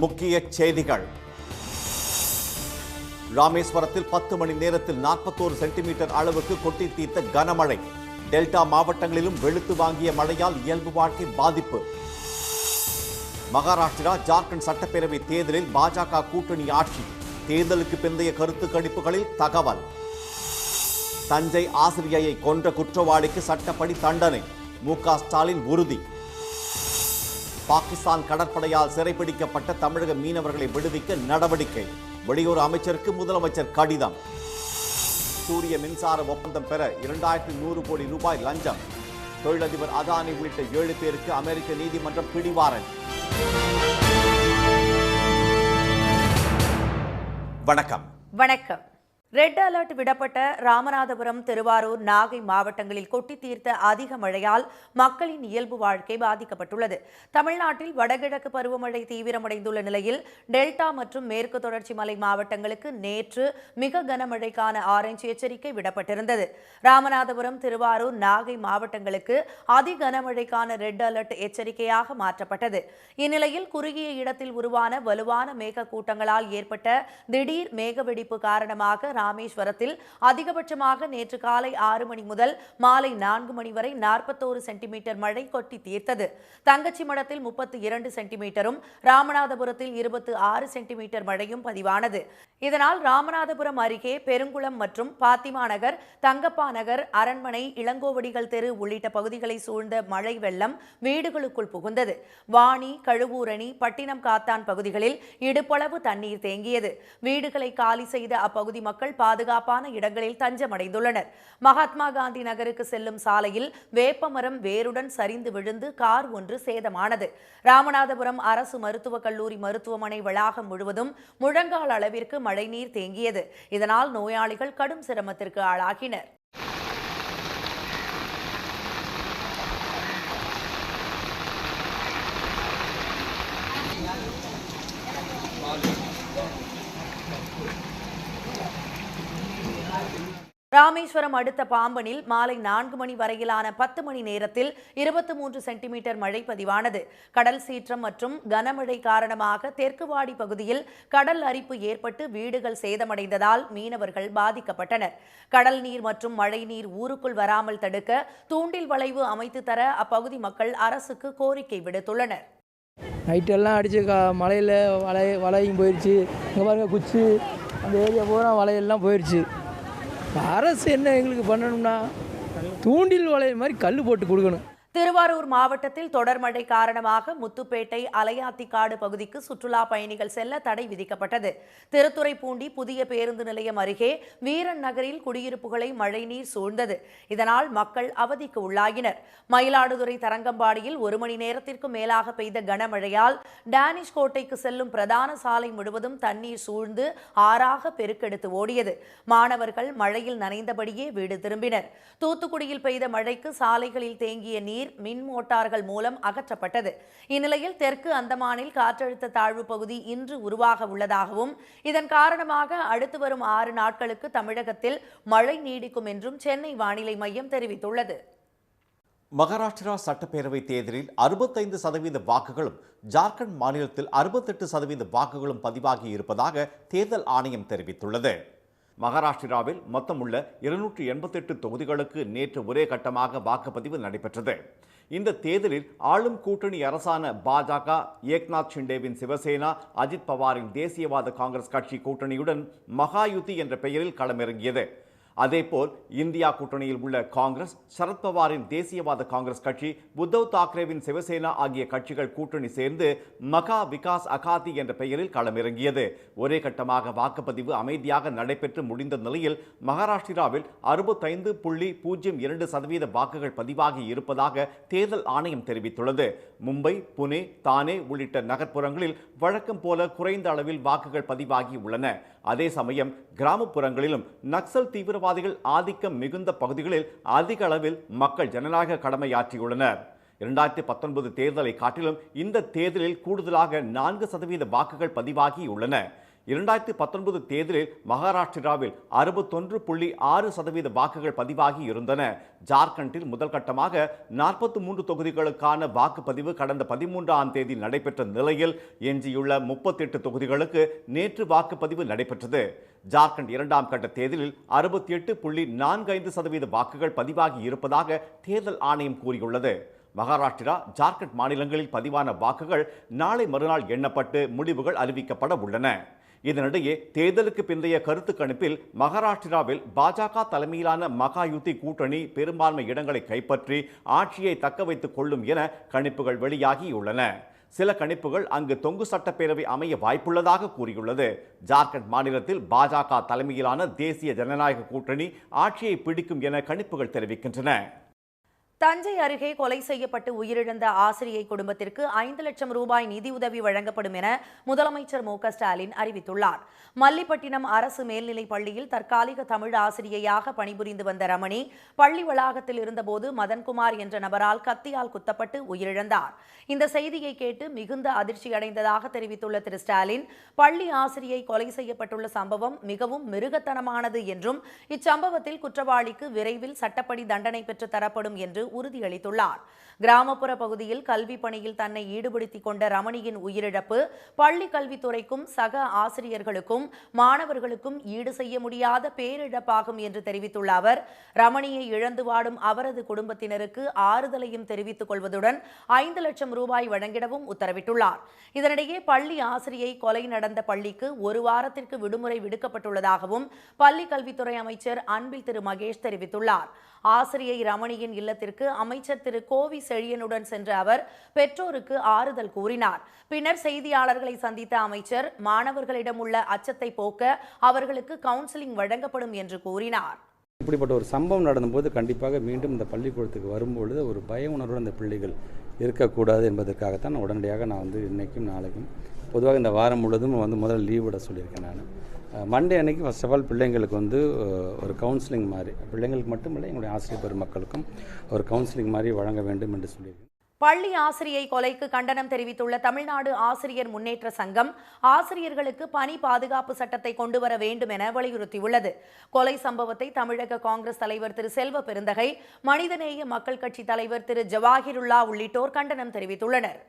முக்கிய செய்திகள். ராமேஸ்வரத்தில் 10 மணி நேரத்தில் 41 சென்டிமீட்டர் அளவுக்கு கொட்டி தீர்த்த கனமழை. டெல்டா மாவட்டங்களிலும் வெளுத்து வாங்கிய மழையால் இயல்பு வாழ்க்கை பாதிப்பு. மகாராஷ்டிரா ஜார்க்கண்ட் சட்டப்பேரவை தேர்தலில் பாஜக கூட்டணி ஆட்சி. தேர்தலுக்கு பிந்தைய கருத்து கணிப்புகளில் தகவல். தஞ்சை ஆசிரியையை கொன்ற குற்றவாளிக்கு சட்டப்படி தண்டனை. மு.க. ஸ்டாலின் உறுதி. பாகிஸ்தான் கடற்படையால் சிறைப்பிடிக்கப்பட்ட தமிழக மீனவர்களை விடுவிக்க நடவடிக்கை. வெளியுறவு அமைச்சருக்கு முதலமைச்சர் கடிதம். சூரிய மின்சார ஒப்பந்தம் பெற 2100 கோடி ரூபாய் லஞ்சம். தொழிலதிபர் அதானி உள்ளிட்ட 7 பேருக்கு அமெரிக்க நீதிமன்றம் பிடிவாரண்ட். வணக்கம். ரெட் அலர்ட் விடப்பட்ட ராமநாதபுரம், திருவாரூர், நாகை மாவட்டங்களில் கொட்டி தீர்த்த அதிக மழையால் மக்களின் இயல்பு வாழ்க்கை பாதிக்கப்பட்டுள்ளது. தமிழ்நாட்டில் வடகிழக்கு பருவமழை தீவிரமடைந்துள்ள நிலையில் டெல்டா மற்றும் மேற்கு தொடர்ச்சி மலை மாவட்டங்களுக்கு நேற்று மிக கனமழைக்கான ஆரஞ்சு எச்சரிக்கை விடப்பட்டிருந்தது. ராமநாதபுரம், திருவாரூர், நாகை மாவட்டங்களுக்கு அதி கனமழைக்கான ரெட் அலர்ட் எச்சரிக்கையாக மாற்றப்பட்டது. இந்நிலையில் குறுகிய இடத்தில் உருவான வலுவான மேக கூட்டங்களால் ஏற்பட்ட திடீர் மேகவெடிப்பு காரணமாக ராமேஸ்வரத்தில் அதிகபட்சமாக நேற்று காலை 6 மணி முதல் மாலை 4 மணி வரை 41 சென்டிமீட்டர் மழை கொட்டி தீர்த்தது. தங்கச்சிமடத்தில் 32 சென்டிமீட்டரும், ராமநாதபுரத்தில் 26 சென்டிமீட்டர் மழையும் பதிவானது. இதனால் ராமநாதபுரம் அருகே பெருங்குளம் மற்றும் பாத்திமா நகர், தங்கப்பா நகர், அரண்மனை, இளங்கோவடிகள் தெரு உள்ளிட்ட பகுதிகளை சூழ்ந்த மழை வெள்ளம் வீடுகளுக்குள் புகுந்தது. வாணி, கழுவூரணி, பட்டினம் காத்தான் பகுதிகளில் இடுப்பளவு தண்ணீர் தேங்கியது. வீடுகளை காலி செய்த அப்பகுதி மக்கள் பாதுகாப்பான இடங்களில் தஞ்சமடைந்துள்ளனர். மகாத்மா காந்தி நகருக்கு செல்லும் சாலையில் வேப்பமரம் வேருடன் சரிந்து விழுந்து கார் ஒன்று சேதமானது. ராமநாதபுரம் அரசு மருத்துவக் கல்லூரி மருத்துவமனை வளாகம் முழுவதும் முழங்கால் அளவிற்கு மழைநீர் தேங்கியது. இதனால் நோயாளிகள் கடும் சிரமத்திற்கு ஆளாகினர். ராமேஸ்வரம் அடுத்த பாம்பனில் மாலை 4 மணி வரையிலான 10 மணி நேரத்தில் 23 சென்டிமீட்டர் மழை பதிவானது. கடல் சீற்றம் மற்றும் கனமழை காரணமாக தெற்குவாடி பகுதியில் கடல் அரிப்பு ஏற்பட்டு வீடுகள் சேதமடைந்ததால் மீனவர்கள் பாதிக்கப்பட்டனர். கடல் நீர் மற்றும் மழை நீர் ஊருக்குள் வராமல் தடுக்க தூண்டில் வளைவு அமைத்து தர அப்பகுதி மக்கள் அரசுக்கு கோரிக்கை விடுத்துள்ளனர். நைட்டெல்லாம் அடிச்சு மலையில் வலையும் போயிடுச்சு. இங்கே பாருங்க, குச்சி அந்த ஏரியா பூரா வலையெல்லாம் போயிடுச்சு. அரசு என்ன எங்களுக்கு பண்ணணும்னா தூண்டில் வலை மாதிரி கல் போட்டு கொடுக்கணும். திருவாரூர் மாவட்டத்தில் தொடர் மழை காரணமாக முத்துப்பேட்டை, அலையாத்திக்காடு பகுதிக்கு சுற்றுலா பயணிகள் செல்ல தடை விதிக்கப்பட்டது. திருத்துறைப்பூண்டி புதிய பேருந்து நிலையம் அருகே வீரன் நகரில் குடியிருப்புகளை மழைநீர் சூழ்ந்தது. இதனால் மக்கள் அவதிக்கு உள்ளாகினர். மயிலாடுதுறை தரங்கம்பாடியில் 1 மணி நேரத்திற்கு மேலாக பெய்த கனமழையால் டேனிஷ் கோட்டைக்கு செல்லும் பிரதான சாலை முழுவதும் தண்ணீர் சூழ்ந்து ஆறாக பெருக்கெடுத்து ஓடியது. மாணவர்கள் மழையில் நனைந்தபடியே வீடு திரும்பினர். தூத்துக்குடியில் பெய்த மழைக்கு சாலைகளில் தேங்கிய நீர் மின் மோட்டார்கள் மூலம் அகற்றப்பட்டது. இந்நிலையில் தெற்கு அந்தமானில் காற்றழுத்த தாழ்வு பகுதி இன்று உருவாக உள்ளதாகவும் இதன் காரணமாக அடுத்து வரும் 6 நாட்களுக்கு தமிழகத்தில் மழை நீடிக்கும் என்றும் சென்னை வானிலை மையம் தெரிவித்துள்ளது. மகாராஷ்டிரா சட்டப்பேரவை தேர்தலில் 65% வாக்குகளும், ஜார்க்கண்ட் மாநிலத்தில் 68% வாக்குகளும் பதிவாகி இருப்பதாக தேர்தல் ஆணையம் தெரிவித்துள்ளது. மகாராஷ்டிராவில் மொத்தம் உள்ள 288 தொகுதிகளுக்கு நேற்று ஒரே கட்டமாக வாக்குப்பதிவு நடைபெற்றது. இந்த தேர்தலில் ஆளும் கூட்டணி அரசான பாஜக, ஏக்நாத் ஷிண்டேவின் சிவசேனா, அஜித் பவாரின் தேசியவாத காங்கிரஸ் கட்சி கூட்டணியுடன் மகாயுதி என்ற பெயரில் களமிறங்கியது. அதேபோல் இந்தியா கூட்டணியில் உள்ள காங்கிரஸ், சரத்பவாரின் தேசியவாத காங்கிரஸ் கட்சி, உத்தவ் தாக்கரேவின் சிவசேனா ஆகிய கட்சிகள் கூட்டணி சேர்ந்து மகா விகாஸ் அகாதி என்ற பெயரில் களமிறங்கியது. ஒரே கட்டமாக வாக்குப்பதிவு அமைதியாக நடைபெற்று முடிந்த நிலையில் மகாராஷ்டிராவில் 65.02% வாக்குகள் பதிவாகி இருப்பதாக தேர்தல் ஆணையம் தெரிவித்துள்ளது. மும்பை, புனே, தானே உள்ளிட்ட நகர்ப்புறங்களில் வழக்கம் போல குறைந்த அளவில் வாக்குகள் பதிவாகி உள்ளன. அதே சமயம் கிராமப்புறங்களிலும் நக்சல் தீவிரவாதிகள் ஆதிக்கம் மிகுந்த பகுதிகளில் அதிக அளவில் மக்கள் ஜனநாயக கடமையாற்றியுள்ளனர். 2019 தேர்தலை காட்டிலும் இந்த தேர்தலில் கூடுதலாக 4% வாக்குகள் பதிவாகியுள்ளன. 2019 தேர்தலில் மகாராஷ்டிராவில் 61.6% வாக்குகள் பதிவாகி இருந்தன. ஜார்க்கண்டில் முதல் கட்டமாக 43 தொகுதிகளுக்கான வாக்குப்பதிவு கடந்த 13ஆம் தேதி நடைபெற்ற நிலையில் எஞ்சியுள்ள 38 தொகுதிகளுக்கு நேற்று வாக்குப்பதிவு நடைபெற்றது. ஜார்க்கண்ட் இரண்டாம் கட்ட தேர்தலில் 68.45% வாக்குகள் பதிவாகி இருப்பதாக தேர்தல் ஆணையம் கூறியுள்ளது. மகாராஷ்டிரா, ஜார்க்கண்ட் மாநிலங்களில் பதிவான வாக்குகள் நாளை மறுநாள் எண்ணப்பட்டு முடிவுகள் அறிவிக்கப்பட உள்ளன. இதனிடையே தேர்தலுக்கு பிந்தைய கருத்து கணிப்பில் மகாராஷ்டிராவில் பாஜக தலைமையிலான மகாயுத்தி கூட்டணி பெரும்பான்மை இடங்களை கைப்பற்றி ஆட்சியை தக்க வைத்துக் கொள்ளும் என கணிப்புகள் வெளியாகியுள்ளன. சில கணிப்புகள் அங்கு தொங்கு சட்டப்பேரவை அமைய வாய்ப்புள்ளதாக கூறியுள்ளது. ஜார்க்கண்ட் மாநிலத்தில் பாஜக தலைமையிலான தேசிய ஜனநாயக கூட்டணி ஆட்சியை பிடிக்கும் என கணிப்புகள் தெரிவிக்கின்றன. தஞ்சை அருகே கொலை செய்யப்பட்டு உயிரிழந்த ஆசிரியை குடும்பத்திற்கு 5 லட்சம் ரூபாய் நிதியுதவி வழங்கப்படும் என முதலமைச்சர் மு.க. ஸ்டாலின் அறிவித்துள்ளார். மல்லிப்பட்டினம் அரசு மேல்நிலைப் பள்ளியில் தற்காலிக தமிழ் ஆசிரியையாக பணிபுரிந்து வந்த ரமணி பள்ளி வளாகத்தில் இருந்தபோது மதன்குமார் என்ற நபரால் கத்தியால் குத்தப்பட்டு உயிரிழந்தார். இந்த செய்தியை கேட்டு மிகுந்த அதிர்ச்சி அடைந்ததாக தெரிவித்துள்ள திரு ஸ்டாலின், பள்ளி ஆசிரியை கொலை செய்யப்பட்டுள்ள சம்பவம் மிகவும் மிருகத்தனமானது என்றும் இச்சம்பவத்தில் குற்றவாளிக்கு விரைவில் சட்டப்படி தண்டனை பெற்று தரப்படும் என்று உறுதியளித்துள்ளார். கிராமப்புற பகுதியில் கல்வி பணியில் தன்னை ஈடுபடுத்திக் கொண்ட ரமணியின் உயிரிழப்பு பள்ளி கல்வித்துறைக்கும் சக ஆசிரியர்களுக்கும் மாணவர்களுக்கும் ஈடு செய்ய முடியாத பேரிழப்பாகும் என்று தெரிவித்துள்ள அவர், ரமணியை இழந்து வாடும் அவரது குடும்பத்தினருக்கு ஆறுதலையும் தெரிவித்துக் கொள்வதுடன் 5 லட்சம் ரூபாய் வழங்கிடவும் உத்தரவிட்டுள்ளார். இதனிடையே பள்ளி ஆசிரியை கொலை நடந்த பள்ளிக்கு 1 வாரத்திற்கு விடுமுறை விடுக்கப்பட்டுள்ளதாகவும் பள்ளி கல்வித்துறை அமைச்சர் அன்பில் திரு மகேஷ் தெரிவித்துள்ளார். ஆசிரியை ரமணியின் இல்லத்திற்கு அமைச்சர் திரு கோவி செழியனுடன் சென்ற அவர் பெற்றோருக்கு ஆறுதல் கூறினார். பின்னர் செய்தியாளர்களை சந்தித்த அமைச்சர், மாணவர்களிடம் உள்ள அச்சத்தை போக்க அவர்களுக்கு கவுன்சிலிங் வழங்கப்படும் என்று கூறினார். இப்படிப்பட்ட ஒரு சம்பவம் நடந்தபோது கண்டிப்பாக மீண்டும் இந்த பள்ளிக்கூடத்துக்கு வரும்பொழுது ஒரு பய உணர்வோடு அந்த பிள்ளைகள் இருக்கக்கூடாது என்பதற்காகத்தான் உடனடியாக நான் இன்றைக்கும் நாளைக்கும் பொதுவாக இந்த வாரம் முழுவதும் முதல்ல லீவ் விட சொல்லியிருக்கேன். நான் மண்டே அன்னைக்கு ஃபர்ஸ்ட் ஆஃப் ஆல் பிள்ளைங்களுக்கு ஒரு கவுன்சிலிங் மாதிரி, பிள்ளைங்களுக்கு மட்டுமில்லை எங்களுடைய ஆசிரியர் பெருமக்களுக்கும் ஒரு கவுன்சிலிங் மாதிரி வழங்க வேண்டும் என்று சொல்லியிருக்கேன். பள்ளி ஆசிரியை கொலைக்கு கண்டனம் தெரிவித்துள்ள தமிழ்நாடு ஆசிரியர் முன்னேற்ற சங்கம் ஆசிரியர்களுக்கு பணி பாதுகாப்பு சட்டத்தை கொண்டுவர வேண்டும் என வலியுறுத்தியுள்ளது. கொலை சம்பவத்தை தமிழக காங்கிரஸ் தலைவர் திரு செல்வ பெருந்தகை, மனிதநேய மக்கள் கட்சி தலைவர் திரு ஜவாஹிருல்லா உள்ளிட்டோர் கண்டனம் தெரிவித்துள்ளனர்.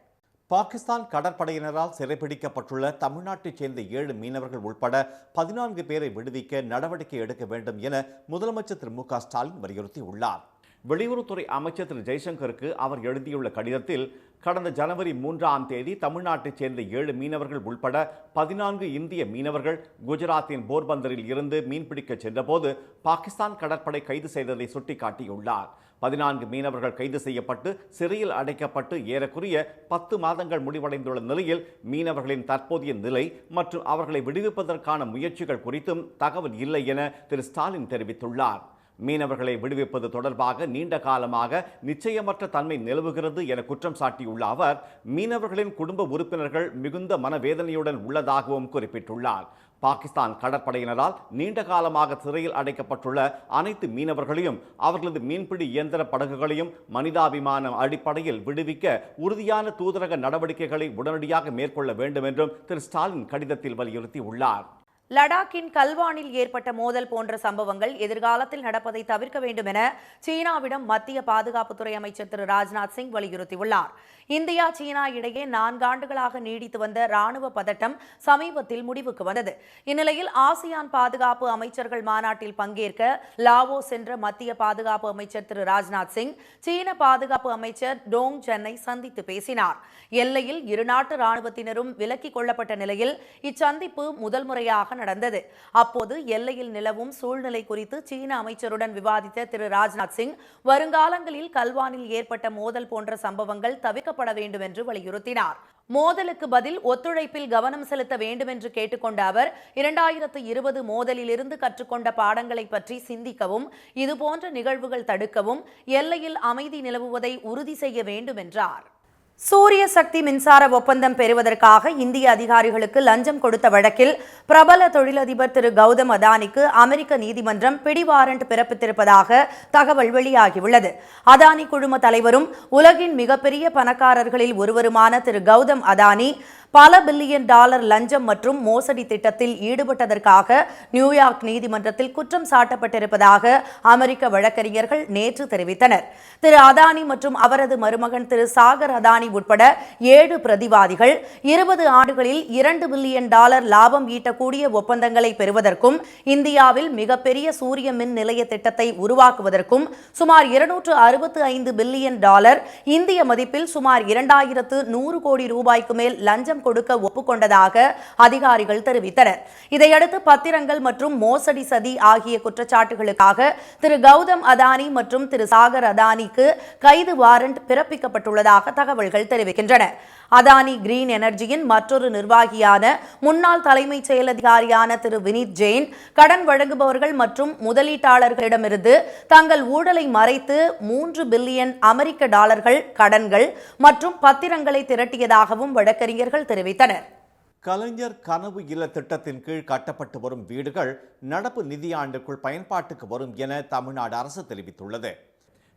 பாகிஸ்தான் கடற்படையினரால் சிறைப்பிடிக்கப்பட்டுள்ள தமிழ்நாட்டைச் சேர்ந்த 7 மீனவர்கள் உட்பட 14 பேரை விடுவிக்க நடவடிக்கை எடுக்க வேண்டும் என முதலமைச்சர் திரு மு.க. ஸ்டாலின் வலியுறுத்தியுள்ளார். வெளியுறவுத்துறை அமைச்சர் திரு ஜெய்சங்கருக்கு அவர் எழுதியுள்ள கடிதத்தில், கடந்த ஜனவரி 3ஆம் தேதி தமிழ்நாட்டைச் சேர்ந்த 7 மீனவர்கள் உட்பட 14 இந்திய மீனவர்கள் குஜராத்தின் போர்பந்தரில் இருந்து மீன்பிடிக்க சென்றபோது பாகிஸ்தான் கடற்படை கைது செய்ததை சுட்டிக்காட்டியுள்ளார். 14 மீனவர்கள் கைது செய்யப்பட்டு சிறையில் அடைக்கப்பட்டு ஏறக்குறைய 10 மாதங்கள் முடிவடைந்துள்ள நிலையில் மீனவர்களின் தற்போதைய நிலை மற்றும் அவர்களை விடுவிப்பதற்கான முயற்சிகள் குறித்தும் தகவல் இல்லை என திரு ஸ்டாலின் தெரிவித்துள்ளார். மீனவர்களை விடுவிப்பது தொடர்பாக நீண்ட காலமாக நிச்சயமற்ற தன்மை நிலவுகிறது என குற்றம் சாட்டியுள்ள அவர், மீனவர்களின் குடும்ப உறுப்பினர்கள் மிகுந்த மனவேதனையுடன் உள்ளதாகவும் குறிப்பிட்டுள்ளார். பாகிஸ்தான் கடற்படையினரால் நீண்ட காலமாக சிறையில் அடைக்கப்பட்டுள்ள அனைத்து மீனவர்களையும் அவர்களது மீன்பிடி இயந்திர படகுகளையும் மனிதாபிமான அடிப்படையில் விடுவிக்க உறுதியான தூதரக நடவடிக்கைகளை உடனடியாக மேற்கொள்ள வேண்டும் என்றும் திரு ஸ்டாலின் கடிதத்தில் வலியுறுத்தியுள்ளார். லடாக்கின் கல்வானில் ஏற்பட்ட மோதல் போன்ற சம்பவங்கள் எதிர்காலத்தில் நடப்பதை தவிர்க்க வேண்டும் என சீனாவிடம் மத்திய பாதுகாப்புத்துறை அமைச்சர் திரு ராஜ்நாத் சிங் வலியுறுத்தியுள்ளார். இந்தியா சீனா இடையே 4 ஆண்டுகளாக நீடித்து வந்த ராணுவ பதட்டம் சமீபத்தில் முடிவுக்கு வந்தது. இந்நிலையில் ஆசியான் பாதுகாப்பு அமைச்சர்கள் மாநாட்டில் பங்கேற்க லாவோ சென்ற மத்திய பாதுகாப்பு அமைச்சர் திரு ராஜ்நாத் சிங் சீன பாதுகாப்பு அமைச்சர் டோங் சென்னை சந்தித்து பேசினார். எல்லையில் இரு நாட்டு ராணுவத்தினரும் விலக்கிக் கொள்ளப்பட்ட நிலையில் இச்சந்திப்பு முதல் முறையாக நடந்தது. அப்போது எல்லையில் நிலவும் சூழ்நிலை குறித்து சீன அமைச்சருடன் விவாதித்த திரு ராஜ்நாத் சிங், வருங்காலங்களில் கல்வானில் ஏற்பட்ட மோதல் போன்ற சம்பவங்கள் தவிர்க்கப்பட வேண்டும் என்று வலியுறுத்தினார். மோதலுக்கு பதில் ஒத்துழைப்பில் கவனம் செலுத்த வேண்டும் என்று கேட்டுக்கொண்ட அவர், 2020 மோதலிலிருந்து கற்றுக்கொண்ட பாடங்களை பற்றி சிந்திக்கவும், இதுபோன்ற நிகழ்வுகள் தடுக்கவும் எல்லையில் அமைதி நிலவுவதை உறுதி செய்ய வேண்டும் என்றார். சூரிய சக்தி மின்சார ஒப்பந்தம் பெறுவதற்காக இந்திய அதிகாரிகளுக்கு லஞ்சம் கொடுத்த வழக்கில் பிரபல தொழிலதிபர் திரு கௌதம் அதானிக்கு அமெரிக்க நீதிமன்றம் பிடிவாரண்ட் பிறப்பித்திருப்பதாக தகவல் வெளியாகியுள்ளது. அதானி குழும தலைவரும் உலகின் மிகப்பெரிய பணக்காரர்களில் ஒருவருமான திரு கௌதம் அதானி பல பில்லியன் டாலர் லஞ்சம் மற்றும் மோசடி திட்டத்தில் ஈடுபட்டதற்காக நியூயார்க் நீதிமன்றத்தில் குற்றம் சாட்டப்பட்டிருப்பதாக அமெரிக்க வழக்கறிஞர்கள் நேற்று தெரிவித்தனர். திரு அதானி மற்றும் அவரது மருமகன் திரு சாகர் அதானி உட்பட 7 பிரதிவாதிகள் 20 ஆண்டுகளில் $2 பில்லியன் லாபம் ஈட்டக்கூடிய ஒப்பந்தங்களை பெறுவதற்கும் இந்தியாவில் மிகப்பெரிய சூரிய மின் நிலைய திட்டத்தை உருவாக்குவதற்கும் சுமார் $265 பில்லியன் இந்திய மதிப்பில் சுமார் 2100 கோடி ரூபாய்க்கு மேல் லஞ்சம் கொடுக்க ஒப்புக்கொண்டதாக அதிகாரிகள் தெரிவித்தனர். இதையடுத்து பத்திரங்கள் மற்றும் மோசடி சதி ஆகிய குற்றச்சாட்டுகளுக்காக திரு கௌதம் அதானி மற்றும் திரு சாகர் அதானிக்கு கைது வாரண்ட் பிறப்பிக்கப்பட்டுள்ளதாக தகவல்கள் தெரிவிக்கின்றன. அதானி கிரீன் எனர்ஜியின் மற்றொரு நிர்வாகியான முன்னாள் தலைமைச் செயல் அதிகாரியான திரு வினீத் ஜெயின் கடன் வழங்குபவர்கள் மற்றும் முதலீட்டாளர்களிடமிருந்து தங்கள் ஊழலை மறைத்து $3 பில்லியன் கடன்கள் மற்றும் பத்திரங்களை திரட்டியதாகவும் வழக்கறிஞர்கள் தெரிவித்தனர். கலைஞர் கனவு இல்ல திட்டத்தின் கீழ் கட்டப்பட்டு வரும் வீடுகள் நடப்பு நிதியாண்டுக்குள் பயன்பாட்டுக்கு வரும் என தமிழ்நாடு அரசு தெரிவித்துள்ளது.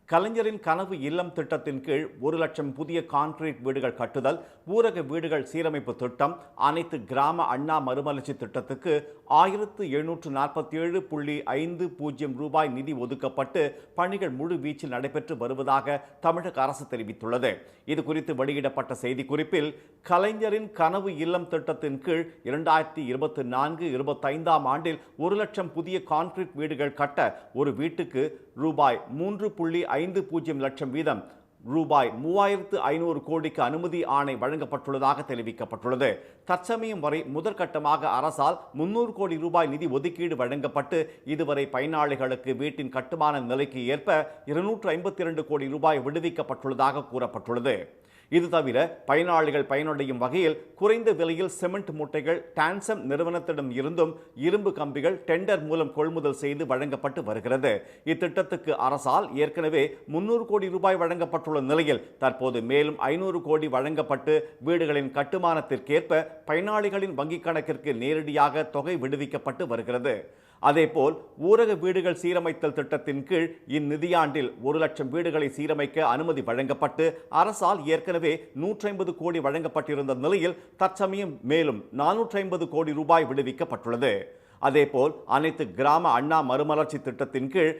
கலைஞரின் கனவு இல்லம் திட்டத்தின் கீழ் 1 லட்சம் புதிய கான்கிரீட் வீடுகள் கட்டுதல், ஊரக வீடுகள் சீரமைப்பு திட்டம், அனைத்து கிராம அண்ணா மறுமலர்ச்சி திட்டத்துக்கு 1747.50 ரூபாய் நிதி ஒதுக்கப்பட்டு பணிகள் முழு வீச்சில் நடைபெற்று வருவதாக தமிழக அரசு தெரிவித்துள்ளது. இது குறித்து வெளியிடப்பட்ட செய்திக்குறிப்பில் கலைஞரின் கனவு இல்லம் திட்டத்தின் கீழ் 2024-25 ஆண்டில் 1 லட்சம் புதிய கான்கிரீட் வீடுகள் கட்ட ஒரு வீட்டுக்கு ரூபாய் 3.50 லட்சம் வீதம் ரூபாய் 3500 கோடிக்கு அனுமதி ஆணை வழங்கப்பட்டுள்ளதாக தெரிவிக்கப்பட்டுள்ளது. தற்சமயம் வரை முதற்கட்டமாக அரசால் 300 கோடி ரூபாய் நிதி ஒதுக்கீடு வழங்கப்பட்டு இதுவரை பயனாளிகளுக்கு வீட்டின் கட்டுமான நிலைக்கு ஏற்ப 252 கோடி ரூபாய் விடுவிக்கப்பட்டுள்ளதாக கூறப்பட்டுள்ளது. இது தவிர பயனாளிகள் பயனடையும் வகையில் குறைந்த விலையில் சிமெண்ட் மூட்டைகள் டான்சம் நிறுவனத்திடம் இருந்தும் இரும்பு கம்பிகள் டெண்டர் மூலம் கொள்முதல் செய்து வழங்கப்பட்டு வருகிறது. இத்திட்டத்துக்கு அரசால் ஏற்கனவே 300 கோடி ரூபாய் வழங்கப்பட்டுள்ள நிலையில் தற்போது மேலும் 500 கோடி வழங்கப்பட்டு வீடுகளின் கட்டுமானத்திற்கேற்ப பயனாளிகளின் வங்கிக் கணக்கிற்கு நேரடியாக தொகை விடுவிக்கப்பட்டு வருகிறது. அதேபோல் ஊரக வீடுகள் சீரமைத்தல் திட்டத்தின் கீழ் இந்நிதியாண்டில் 1 லட்சம் வீடுகளை சீரமைக்க அனுமதி வழங்கப்பட்டு அரசால் ஏற்கனவே 150 கோடி வழங்கப்பட்டிருந்த நிலையில் தற்சமயம் மேலும் 450 கோடி ரூபாய் விடுவிக்கப்பட்டுள்ளது. அதேபோல் அனைத்து கிராம அண்ணா மறுமலர்ச்சி திட்டத்தின் கீழ்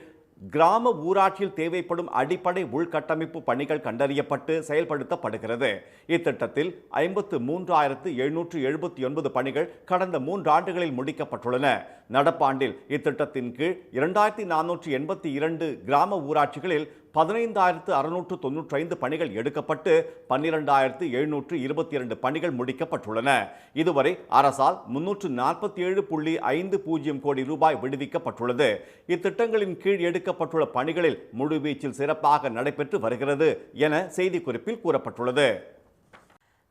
கிராம ஊராட்சியில் தேவைப்படும் அடிப்படை உள்கட்டமைப்பு பணிகள் கண்டறியப்பட்டு செயல்படுத்தப்படுகிறது. இத்திட்டத்தில் 53,779 பணிகள் கடந்த 3 ஆண்டுகளில் முடிக்கப்பட்டுள்ளன. நடப்பாண்டில் இத்திட்டத்தின் கீழ் 2482 கிராம ஊராட்சிகளில் 15,695 பணிகள் எடுக்கப்பட்டு 12,722 பணிகள் முடிக்கப்பட்டுள்ளன. இதுவரை அரசால் 347.50 கோடி ரூபாய் விடுவிக்கப்பட்டுள்ளது. இத்திட்டங்களின் கீழ் எடுக்கப்பட்டுள்ள பணிகளில் முழுவீச்சில் சிறப்பாக நடைபெற்று வருகிறது என செய்திக்குறிப்பில் கூறப்பட்டுள்ளது.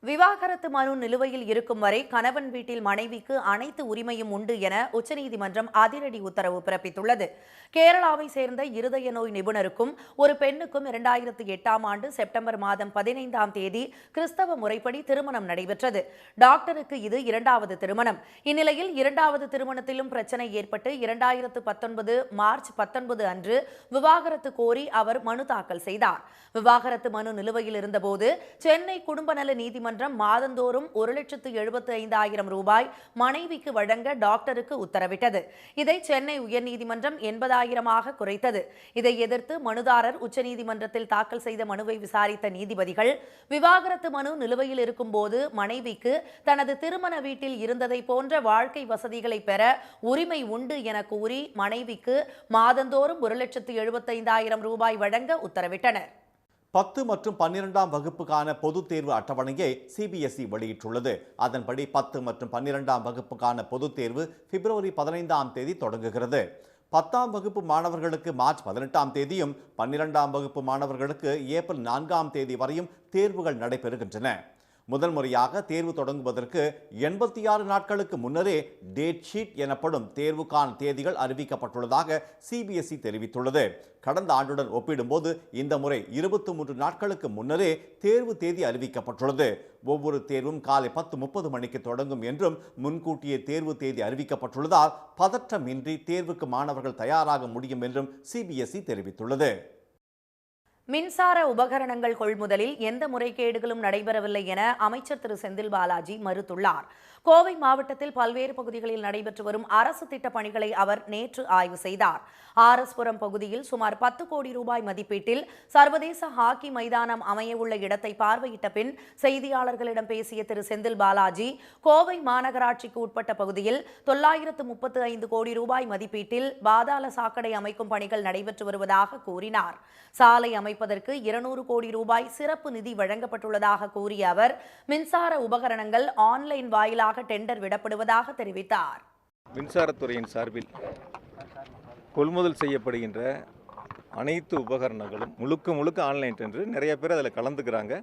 விவாகரத்து மனு நிலுவையில் இருக்கும் வரை கணவன் வீட்டில் மனைவிக்கு அனைத்து உரிமையும் உண்டு என உச்சநீதிமன்றம் அதிரடி உத்தரவு பிறப்பித்துள்ளது. கேரளாவை சேர்ந்த இருதய நோய் நிபுணருக்கும் ஒரு பெண்ணுக்கும் 2008ஆம் ஆண்டு செப்டம்பர் மாதம் 15ஆம் தேதி கிறிஸ்தவ முறைப்படி திருமணம் நடைபெற்றது. டாக்டருக்கு இது 2வது திருமணம். இந்நிலையில் 2வது திருமணத்திலும் பிரச்சனை ஏற்பட்டு 2019 மார்ச் 19 அன்று விவாகரத்து கோரி அவர் மனு தாக்கல் செய்தார். விவாகரத்து மனு நிலுவையில் இருந்தபோது சென்னை குடும்ப நல நீதிமன்றம் மாதந்தோறும் 1,75,000 ரூபாய் மனைவிக்கு வழங்க டாக்டருக்கு உத்தரவிட்டது. இதை சென்னை உயர்நீதிமன்றம் 80,000 குறைத்தது. இதை எதிர்த்து மனுதாரர் உச்சநீதிமன்றத்தில் தாக்கல் செய்த மனுவை விசாரித்த நீதிபதிகள் விவாகரத்து மனு நிலுவையில் இருக்கும் போது மனைவிக்கு தனது திருமண வீட்டில் இருந்ததை போன்ற வாழ்க்கை வசதிகளை பெற உரிமை உண்டு என கூறி மனைவிக்கு மாதந்தோறும் 1,75,000 ரூபாய் வழங்க உத்தரவிட்டனர். 10 மற்றும் 12ஆம் வகுப்புக்கான பொதுத் தேர்வு அட்டவணையை சிபிஎஸ்இ வெளியிட்டுள்ளது. அதன்படி 10 மற்றும் 12ஆம் வகுப்புக்கான பொதுத் தேர்வு பிப்ரவரி 15ஆம் தேதி தொடங்குகிறது. 10ஆம் வகுப்பு மாணவர்களுக்கு மார்ச் 18ஆம் தேதியும் 12ஆம் வகுப்பு மாணவர்களுக்கு ஏப்ரல் 4ஆம் தேதி வரையும் தேர்வுகள் நடைபெறுகின்றன. முதல் முறையாக தேர்வு தொடங்குவதற்கு 86 நாட்களுக்கு முன்னரே டேட் ஷீட் எனப்படும் தேர்வுக்கான தேதிகள் அறிவிக்கப்பட்டுள்ளதாக சிபிஎஸ்இ தெரிவித்துள்ளது. கடந்த ஆண்டுடன் ஒப்பிடும்போது இந்த முறை 23 நாட்களுக்கு முன்னரே தேர்வு தேதி அறிவிக்கப்பட்டுள்ளது. ஒவ்வொரு தேர்வும் காலை 10:30 மணிக்கு தொடங்கும் என்றும் முன்கூட்டியே தேர்வு தேதி அறிவிக்கப்பட்டுள்ளதால் பதற்றமின்றி தேர்வுக்கு மாணவர்கள் தயாராக முடியும் என்றும் சிபிஎஸ்இ தெரிவித்துள்ளது. மின்சார உபகரணங்கள் கொள்முதலில் எந்த முறைகேடுகளும் நடைபெறவில்லை என அமைச்சர் திரு செந்தில் பாலாஜி மறுத்துள்ளார். கோவை மாவட்டத்தில் பல்வேறு பகுதிகளில் நடைபெற்று வரும் அரசு திட்ட பணிகளை அவர் நேற்று ஆய்வு செய்தார். ஆர்எஸ்புரம் பகுதியில் சுமார் 10 கோடி ரூபாய் மதிப்பீட்டில் சர்வதேச ஹாக்கி மைதானம் அமையவுள்ள இடத்தை பார்வையிட்ட பின் செய்தியாளர்களிடம் பேசிய திரு செந்தில் பாலாஜி, கோவை மாநகராட்சிக்கு உட்பட்ட பகுதியில் 935 கோடி ரூபாய் மதிப்பீட்டில் பாதாள சாக்கடை அமைக்கும் பணிகள் நடைபெற்று வருவதாக கூறினார். சாலை அமைப்பதற்கு 200 கோடி ரூபாய் சிறப்பு நிதி வழங்கப்பட்டுள்ளதாக கூறிய அவர், மின்சார உபகரணங்கள் ஆன்லைன் வாயிலாக டெண்டர் விடப்படுவதாக தெரிவித்தார். மின்சாரத்துறையின் சார்பில் கொள்முதல் செய்யப்படுகின்ற அனைத்து உபகரணங்களும் முழுக்க ஆன்லைன் டெண்டர். நிறைய பேர் அதில் கலந்துக்கிறாங்க.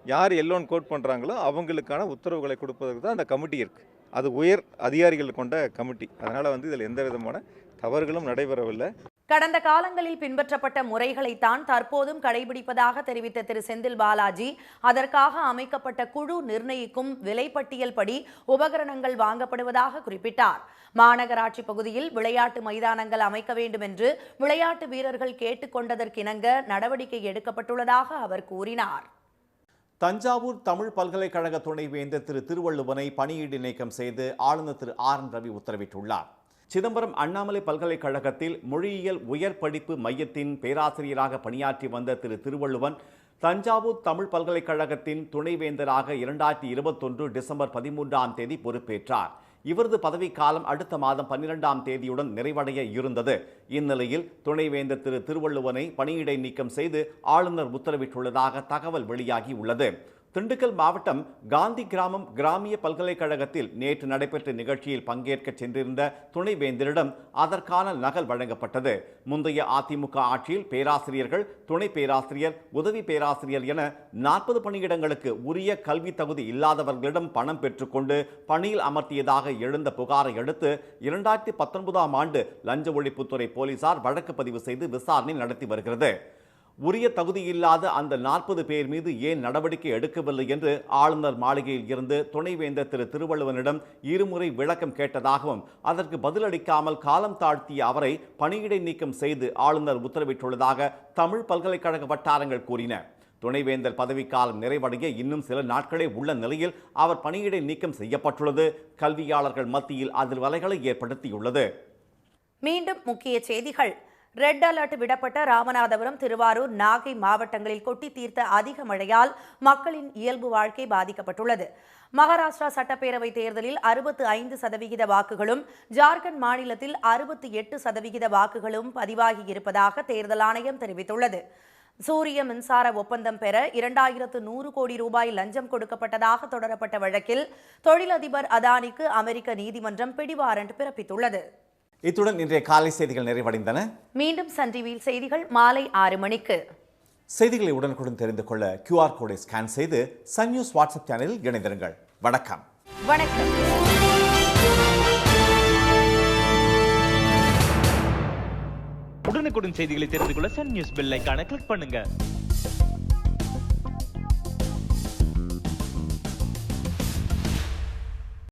யார் எல்லோன் கோட் பண்ணுறாங்களோ அவங்களுக்கான உத்தரவுகளை கொடுப்பதற்கு தான் அந்த கமிட்டி இருக்குது. அது உயர் அதிகாரிகள் கொண்ட கமிட்டி. அதனால் இதில் எந்த விதமான தவறுகளும் நடைபெறவில்லை. கடந்த காலங்களில் பின்பற்றப்பட்ட முறைகளைத்தான் தற்போதும் கடைபிடிப்பதாக தெரிவித்த திரு செந்தில் பாலாஜி, அதற்காக அமைக்கப்பட்ட குழு நிர்ணயிக்கும் விலைப்பட்டியல் படி உபகரணங்கள் வாங்கப்படுவதாக குறிப்பிட்டார். மாநகராட்சி பகுதியில் விளையாட்டு மைதானங்கள் அமைக்க வேண்டும் என்று விளையாட்டு வீரர்கள் கேட்டுக்கொண்டதற்கிணங்க நடவடிக்கை எடுக்கப்பட்டுள்ளதாக அவர் கூறினார். தஞ்சாவூர் தமிழ் பல்கலைக்கழக துணைவேந்தர் திரு திருவள்ளுவனை பணியிடை நீக்கம் செய்து ஆளுநர் திரு ஆர் என் ரவி உத்தரவிட்டுள்ளார். சிதம்பரம் அண்ணாமலை பல்கலைக்கழகத்தில் மொழியியல் உயர் படிப்பு மையத்தின் பேராசிரியராக பணியாற்றி வந்த திரு திருவள்ளுவன் தஞ்சாவூர் தமிழ் பல்கலைக்கழகத்தின் துணைவேந்தராக 2021 டிசம்பர் 13ஆம் தேதி பொறுப்பேற்றார். இவரது பதவிக்காலம் அடுத்த மாதம் 12ஆம் தேதியுடன் நிறைவடைய இருந்தது. இந்நிலையில் துணைவேந்தர் திரு திருவள்ளுவனை பணியிடை நீக்கம் செய்து ஆளுநர் உத்தரவிட்டுள்ளதாக தகவல் வெளியாகி உள்ளது. திண்டுக்கல் மாவட்டம் காந்தி கிராமம் கிராமிய பல்கலைக்கழகத்தில் நேற்று நடைபெற்ற நிகழ்ச்சியில் பங்கேற்க சென்றிருந்த துணைவேந்தரிடம் அதற்கான நகல் வழங்கப்பட்டது. முந்தைய அதிமுக ஆட்சியில் பேராசிரியர்கள், துணை பேராசிரியர், உதவி பேராசிரியர் என 40 பணியிடங்களுக்கு உரிய கல்வி தகுதி இல்லாதவர்களிடம் பணம் பெற்றுக்கொண்டு பணியில் அமர்த்தியதாக எழுந்த புகாரை அடுத்து 2019ஆம் ஆண்டு லஞ்ச ஒழிப்புத்துறை போலீசார் வழக்கு பதிவு செய்து விசாரணை நடத்தி வருகிறது. உரிய தகுதியில்லாத அந்த 40 பேர் மீது ஏன் நடவடிக்கை எடுக்கவில்லை என்று ஆளுநர் மாளிகையில் இருந்து துணைவேந்தர் திரு திருவள்ளுவனிடம் இருமுறை விளக்கம் கேட்டதாகவும் அதற்கு பதிலளிக்காமல் காலம் தாழ்த்திய அவரை பணியிடை நீக்கம் செய்து ஆளுநர் உத்தரவிட்டுள்ளதாக தமிழ் பல்கலைக்கழக வட்டாரங்கள் கூறின. துணைவேந்தர் பதவிக்காலம் நிறைவடைய இன்னும் சில நாட்களே உள்ள நிலையில் அவர் பணியிடை நீக்கம் செய்யப்பட்டுள்ளது கல்வியாளர்கள் மத்தியில் அதிர்வலைகளை ஏற்படுத்தியுள்ளது. மீண்டும் முக்கிய செய்திகள். ரெட் அலர்ட் விடப்பட்ட ராமநாதபுரம், திருவாரூர், நாகை மாவட்டங்களில் கொட்டி தீர்த்த அதிக மழையால் மக்களின் இயல்பு வாழ்க்கை பாதிக்கப்பட்டுள்ளது. மகாராஷ்டிரா சட்டப்பேரவை தேர்தலில் 65% வாக்குகளும், ஜார்க்கண்ட் மாநிலத்தில் 68% வாக்குகளும் பதிவாகி இருப்பதாக தேர்தல் ஆணையம் தெரிவித்துள்ளது. சூரிய மின்சார ஒப்பந்தம் பெற 2100 கோடி ரூபாய் லஞ்சம் கொடுக்கப்பட்டதாக தொடரப்பட்ட வழக்கில் தொழிலதிபர் அதானிக்கு அமெரிக்க நீதிமன்றம் பிடிவாரண்ட் பிறப்பித்துள்ளது. இத்துடன் இன்றைய காலை செய்திகள் நிறைவடைந்தன. மீண்டும் சன் டிவியில் செய்திகள் மாலை 6 மணிக்கு. செய்திகளை உடனுக்குடன் தெரிந்து கொள்ள QR கோடை ஸ்கேன் செய்து சன் நியூஸ் வாட்ஸ்அப் சேனலில் இணைந்திருங்கள். வணக்கம். வணக்கம். உடனுக்குடன் செய்திகளை தெரிந்து கொள்ள சன் நியூஸ் பெல் ஐகானை கிளிக் பண்ணுங்க.